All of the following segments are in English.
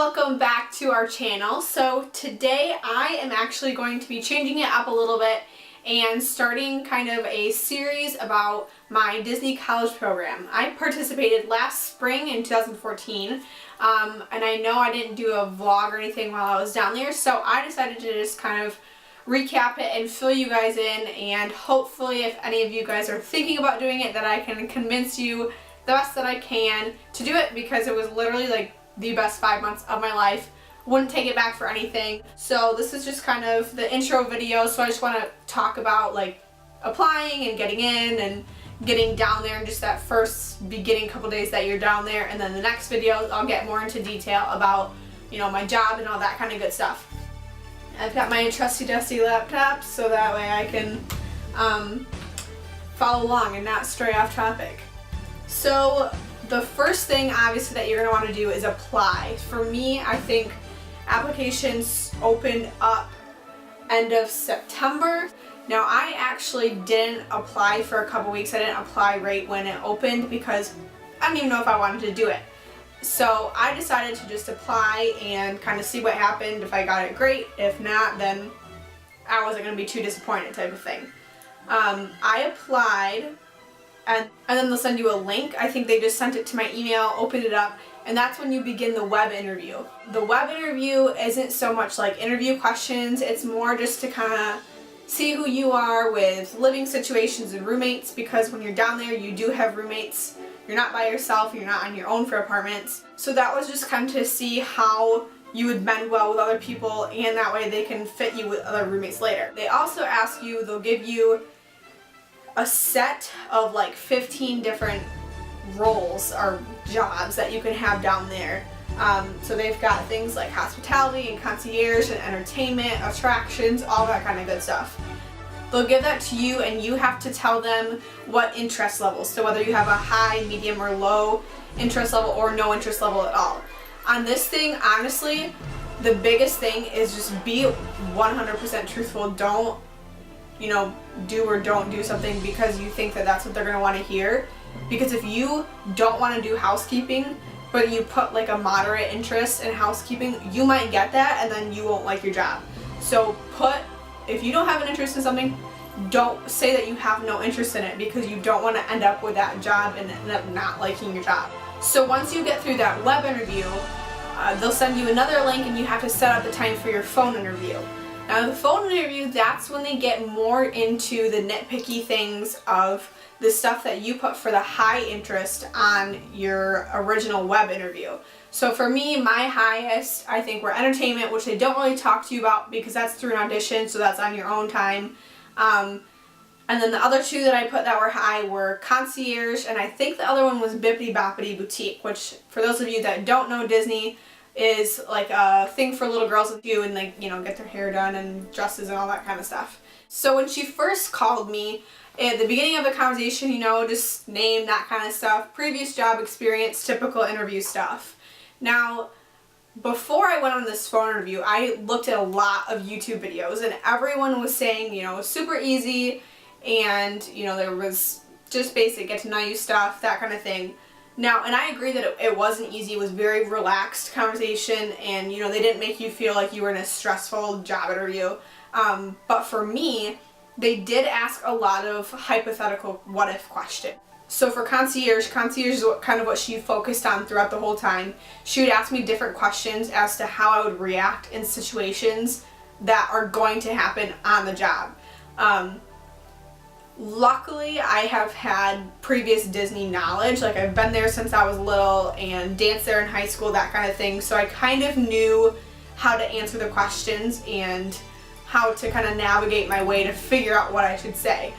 Welcome back to our channel. So today I am actually going to be changing it up a little bit and starting kind of a series about my Disney college program. I participated last spring in 2014 and I know I didn't do a vlog or anything while I was down there, so I decided to just kind of recap it and fill you guys in, and hopefully if any of you guys are thinking about doing it that I can convince you the best that I can to do it, because it was literally like the best 5 months of my life. Wouldn't take it back for anything. So this is just kind of the intro video, so I just want to talk about like applying and getting in and getting down there and just that first beginning couple days that you're down there, and then the next video I'll get more into detail about, you know, my job and all that kind of good stuff. I've got my trusty dusty laptop so that way I can follow along and not stray off topic. So the first thing obviously that you're going to want to do is apply. For me, I think applications opened up end of September. Now I actually didn't apply for a couple weeks. I didn't apply right when it opened because I didn't even know if I wanted to do it. So I decided to just apply and kind of see what happened. If I got it, great. If not, then I wasn't going to be too disappointed, type of thing. I applied, and then they'll send you a link. I think they just sent it to my email, opened it up, and that's when you begin the web interview. The web interview isn't so much like interview questions, it's more just to kind of see who you are with living situations and roommates, because when you're down there you do have roommates. You're not by yourself, you're not on your own for apartments. So that was just kind of to see how you would mend well with other people, and that way they can fit you with other roommates later. They also ask you, they'll give you a set of like 15 different roles or jobs that you can have down there. So they've got things like hospitality and concierge and entertainment, attractions, all that kind of good stuff. They'll give that to you and you have to tell them what interest levels, so whether you have a high, medium, or low interest level or no interest level at all. On this thing, honestly, the biggest thing is just be 100% truthful. Don't, you know, do or don't do something because you think that that's what they're going to want to hear. Because if you don't want to do housekeeping, but you put like a moderate interest in housekeeping, you might get that and then you won't like your job. So if you don't have an interest in something, don't say that you have no interest in it, because you don't want to end up with that job and end up not liking your job. So once you get through that web interview, they'll send you another link and you have to set up the time for your phone interview. Now the phone interview, that's when they get more into the nitpicky things of the stuff that you put for the high interest on your original web interview. So for me, my highest, I think, were entertainment, which they don't really talk to you about because that's through an audition, so that's on your own time. And then the other two that I put that were high were concierge, and I think the other one was Bibbidi Bobbidi Boutique, which for those of you that don't know, Disney is like a thing for little girls with you and like, you know, get their hair done and dresses and all that kind of stuff. So when she first called me, at the beginning of the conversation, you know, just name, that kind of stuff, previous job experience, typical interview stuff. Now, before I went on this phone interview, I looked at a lot of YouTube videos and everyone was saying, you know, it was super easy and, you know, there was just basic get to know you stuff, that kind of thing. Now, and I agree that it wasn't easy, it was very relaxed conversation, and, you know, they didn't make you feel like you were in a stressful job interview. But for me, they did ask a lot of hypothetical what-if questions. So for concierge is kind of what she focused on throughout the whole time. She would ask me different questions as to how I would react in situations that are going to happen on the job. Luckily, I have had previous Disney knowledge. Like, I've been there since I was little and danced there in high school, that kind of thing. So I kind of knew how to answer the questions and how to kind of navigate my way to figure out what I should say.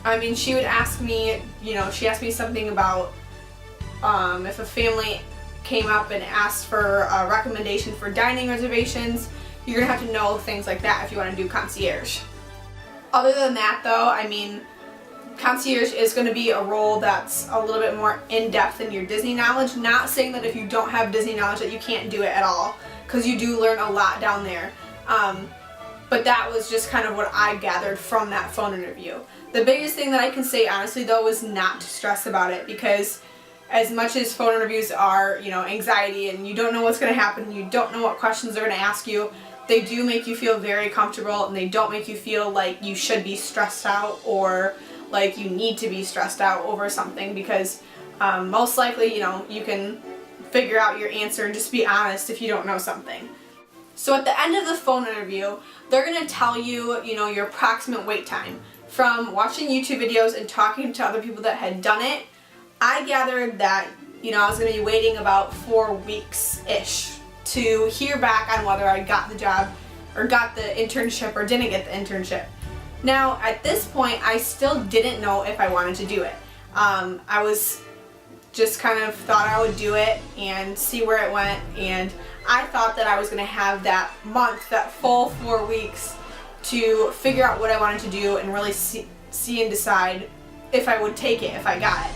I mean, she would ask me, you know, she asked me something about if a family came up and asked for a recommendation for dining reservations, you're going to have to know things like that if you want to do concierge. Other than that, though, I mean, concierge is going to be a role that's a little bit more in-depth in your Disney knowledge. Not saying that if you don't have Disney knowledge that you can't do it at all, because you do learn a lot down there. But that was just kind of what I gathered from that phone interview. The biggest thing that I can say honestly though is not to stress about it, because as much as phone interviews are, you know, anxiety and you don't know what's going to happen, you don't know what questions they're going to ask you, they do make you feel very comfortable, and they don't make you feel like you should be stressed out or like you need to be stressed out over something, because most likely, you know, you can figure out your answer and just be honest if you don't know something. So at the end of the phone interview, they're going to tell you, you know, your approximate wait time. From watching YouTube videos and talking to other people that had done it, I gathered that, you know, I was going to be waiting about 4 weeks-ish to hear back on whether I got the job or got the internship or didn't get the internship. Now, at this point, I still didn't know if I wanted to do it. I was just kind of thought I would do it and see where it went, and I thought that I was going to have that month, that full 4 weeks, to figure out what I wanted to do and really see and decide if I would take it if I got it.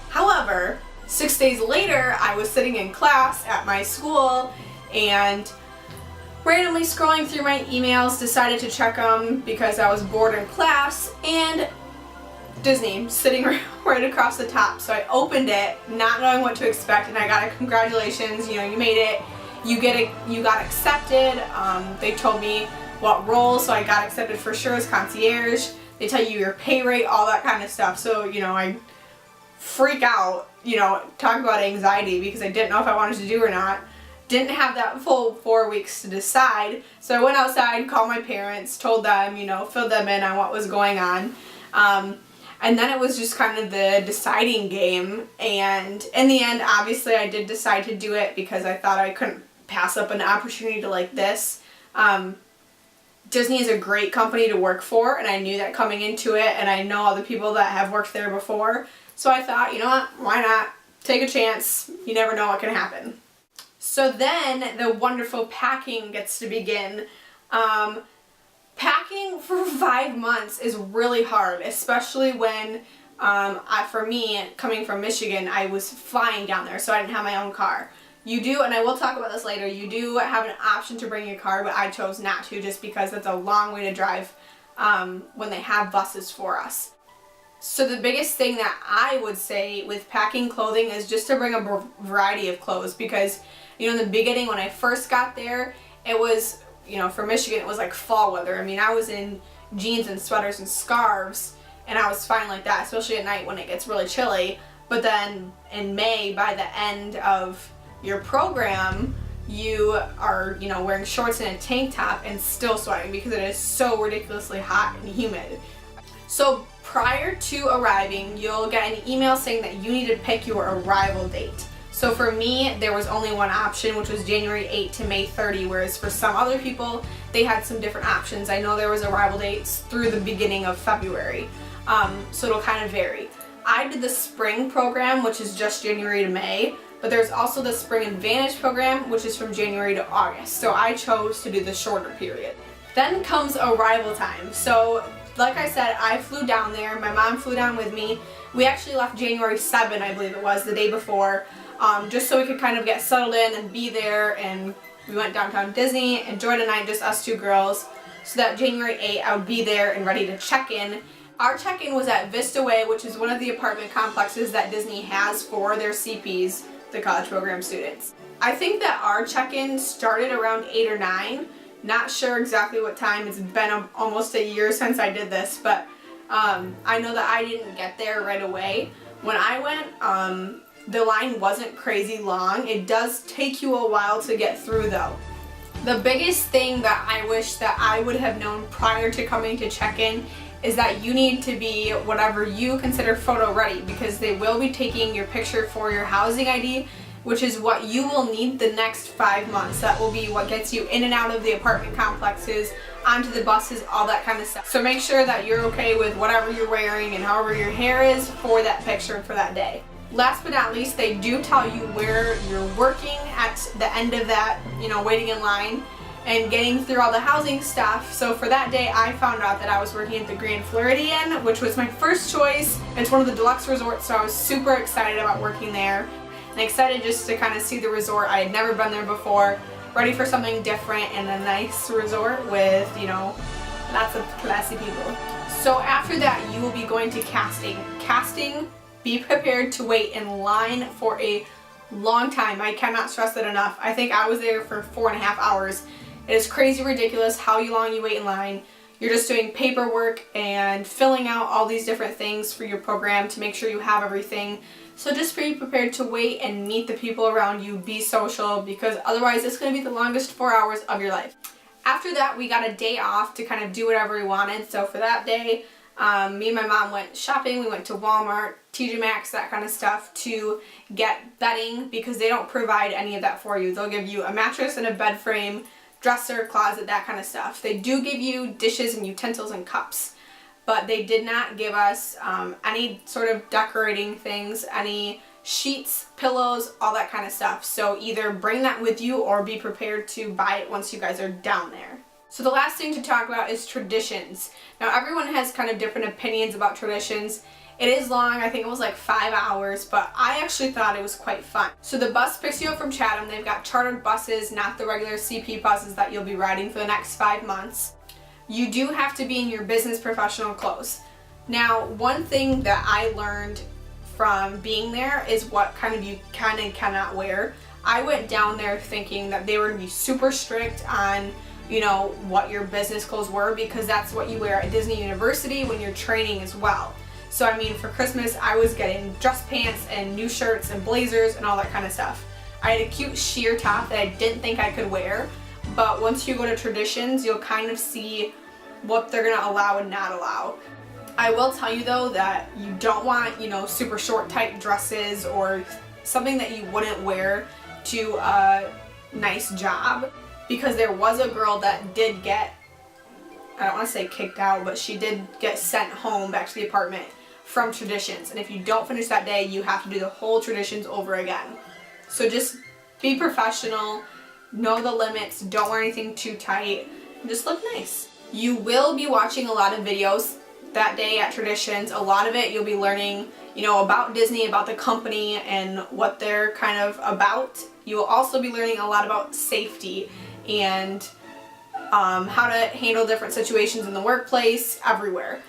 However, 6 days later, I was sitting in class at my school and randomly scrolling through my emails, decided to check them because I was bored in class, and Disney sitting right across the top. So I opened it, not knowing what to expect, and I got a congratulations, you know, you made it, you got accepted. They told me what role, so I got accepted for sure as concierge. They tell you your pay rate, all that kind of stuff. So, you know, I freak out, you know, talk about anxiety because I didn't know if I wanted to do or not. Didn't have that full 4 weeks to decide. So I went outside, called my parents, told them, you know, filled them in on what was going on. And then it was just kind of the deciding game. And in the end, obviously, I did decide to do it because I thought I couldn't pass up an opportunity like this. Disney is a great company to work for, and I knew that coming into it, and I know other people that have worked there before. So I thought, you know what, why not? Take a chance. You never know what can happen. So then the wonderful packing gets to begin. Packing for 5 months is really hard, especially when, for me, coming from Michigan, I was flying down there, so I didn't have my own car. You do, and I will talk about this later, you do have an option to bring your car, but I chose not to just because it's a long way to drive when they have buses for us. So the biggest thing that I would say with packing clothing is just to bring a variety of clothes, because, you know, in the beginning when I first got there, it was, you know, for Michigan, it was like fall weather. I mean, I was in jeans and sweaters and scarves, and I was fine like that, especially at night when it gets really chilly. But then in May, by the end of your program, you are, you know, wearing shorts and a tank top and still sweating because it is so ridiculously hot and humid. So prior to arriving, you'll get an email saying that you need to pick your arrival date. So for me, there was only one option, which was January 8 to May 30, whereas for some other people, they had some different options. I know there was arrival dates through the beginning of February, so it'll kind of vary. I did the spring program, which is just January to May, but there's also the Spring Advantage program, which is from January to August, so I chose to do the shorter period. Then comes arrival time. So like I said, I flew down there, my mom flew down with me. We actually left January 7, I believe it was, the day before, just so we could kind of get settled in and be there, and we went downtown Disney, enjoyed a night, just us two girls, so that January 8 I would be there and ready to check in. Our check-in was at Vista Way, which is one of the apartment complexes that Disney has for their CPs, the college program students. I think that our check-in started around 8 or 9. Not sure exactly what time. It's been almost a year since I did this, but I know that I didn't get there right away. When I went, the line wasn't crazy long. It does take you a while to get through though. The biggest thing that I wish that I would have known prior to coming to check-in is that you need to be whatever you consider photo ready, because they will be taking your picture for your housing ID, which is what you will need the next 5 months. That will be what gets you in and out of the apartment complexes, onto the buses, all that kind of stuff. So make sure that you're okay with whatever you're wearing and however your hair is for that picture for that day. Last but not least, they do tell you where you're working at the end of that, you know, waiting in line and getting through all the housing stuff. So for that day, I found out that I was working at the Grand Floridian, which was my first choice. It's one of the deluxe resorts, so I was super excited about working there and excited just to kind of see the resort. I had never been there before, ready for something different and a nice resort with, you know, lots of classy people. So after that, you will be going to casting. Casting be prepared to wait in line for a long time. I cannot stress that enough. I think I was there for 4.5 hours. It is crazy ridiculous how long you wait in line. You're just doing paperwork and filling out all these different things for your program to make sure you have everything. So just be prepared to wait and meet the people around you, be social, because otherwise it's going to be the longest 4 hours of your life. After that, we got a day off to kind of do whatever we wanted. So for that day, me and my mom went shopping. We went to Walmart, TJ Maxx, that kind of stuff to get bedding because they don't provide any of that for you. They'll give you a mattress and a bed frame, dresser, closet, that kind of stuff. They do give you dishes and utensils and cups, but they did not give us any sort of decorating things, any sheets, pillows, all that kind of stuff. So either bring that with you or be prepared to buy it once you guys are down there. So the last thing to talk about is traditions. Now everyone has kind of different opinions about traditions. It is long, I think it was like 5 hours, but I actually thought it was quite fun. So the bus picks you up from Chatham. They've got chartered buses, not the regular CP buses that you'll be riding for the next 5 months. You do have to be in your business professional clothes. Now, one thing that I learned from being there is what kind of you can and cannot wear. I went down there thinking that they were going to be super strict on, you know, what your business clothes were, because that's what you wear at Disney University when you're training as well. So I mean, for Christmas I was getting dress pants and new shirts and blazers and all that kind of stuff. I had a cute sheer top that I didn't think I could wear, but once you go to Traditions, you'll kind of see what they're gonna allow and not allow. I will tell you though that you don't want, you know, super short tight dresses or something that you wouldn't wear to a nice job, because there was a girl that did get, I don't want to say kicked out, but she did get sent home back to the apartment from Traditions. And if you don't finish that day, you have to do the whole Traditions over again. So just be professional, know the limits, don't wear anything too tight, and just look nice. You will be watching a lot of videos that day at Traditions. A lot of it you'll be learning, you know, about Disney, about the company and what they're kind of about. You will also be learning a lot about safety and how to handle different situations in the workplace, everywhere.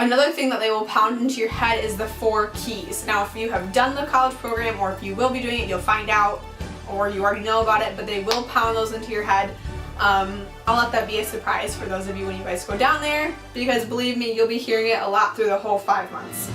Another thing that they will pound into your head is the 4 keys. Now, if you have done the college program or if you will be doing it, you'll find out, or you already know about it, but they will pound those into your head. I'll let that be a surprise for those of you when you guys go down there, because believe me, you'll be hearing it a lot through the whole 5 months.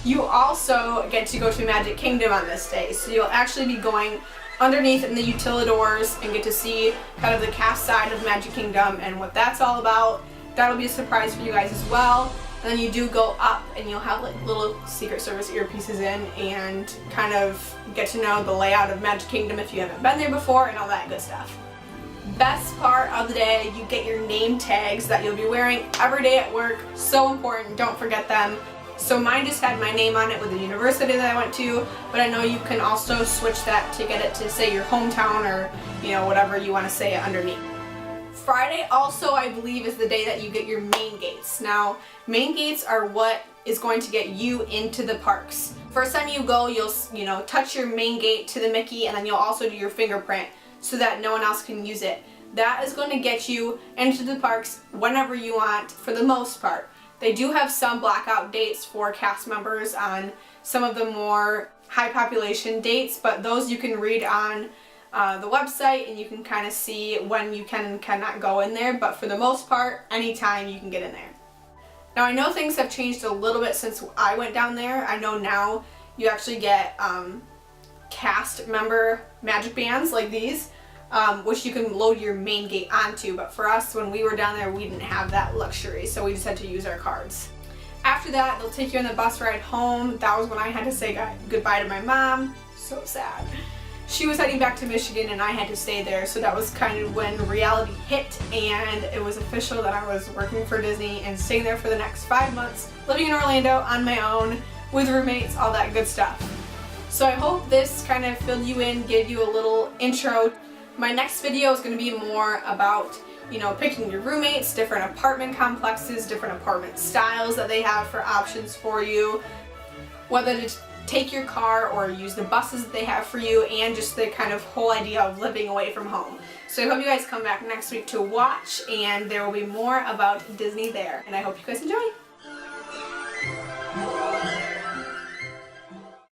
You also get to go to Magic Kingdom on this day, so you'll actually be going underneath in the utilidors and get to see kind of the cast side of Magic Kingdom and what that's all about. That'll be a surprise for you guys as well. And then you do go up and you'll have like little Secret Service earpieces in and kind of get to know the layout of Magic Kingdom if you haven't been there before and all that good stuff. Best part of the day, you get your name tags that you'll be wearing every day at work. So important, don't forget them. So mine just had my name on it with the university that I went to, but I know you can also switch that to get it to say your hometown or, you know, whatever you want to say it underneath. Friday also, I believe, is the day that you get your main gates. Now, main gates are what is going to get you into the parks. First time you go, you'll, you know, touch your main gate to the Mickey, and then you'll also do your fingerprint so that no one else can use it. That is going to get you into the parks whenever you want, for the most part. They do have some blackout dates for cast members on some of the more high population dates, but those you can read on the website and you can kind of see when you can and cannot go in there, but for the most part, anytime you can get in there. Now I know things have changed a little bit since I went down there. I know now you actually get cast member magic bands like these, which you can load your main gate onto, but for us, when we were down there, we didn't have that luxury, so we just had to use our cards. After that, they'll take you on the bus ride home. That was when I had to say goodbye to my mom. So sad. She was heading back to Michigan and I had to stay there, so that was kind of when reality hit and it was official that I was working for Disney and staying there for the next 5 months, living in Orlando on my own, with roommates, all that good stuff. So I hope this kind of filled you in, gave you a little intro. My next video is going to be more about, you know, picking your roommates, different apartment complexes, different apartment styles that they have for options for you, whether to take your car or use the buses that they have for you, and just the kind of whole idea of living away from home. So I hope you guys come back next week to watch, and there will be more about Disney there, and I hope you guys enjoy.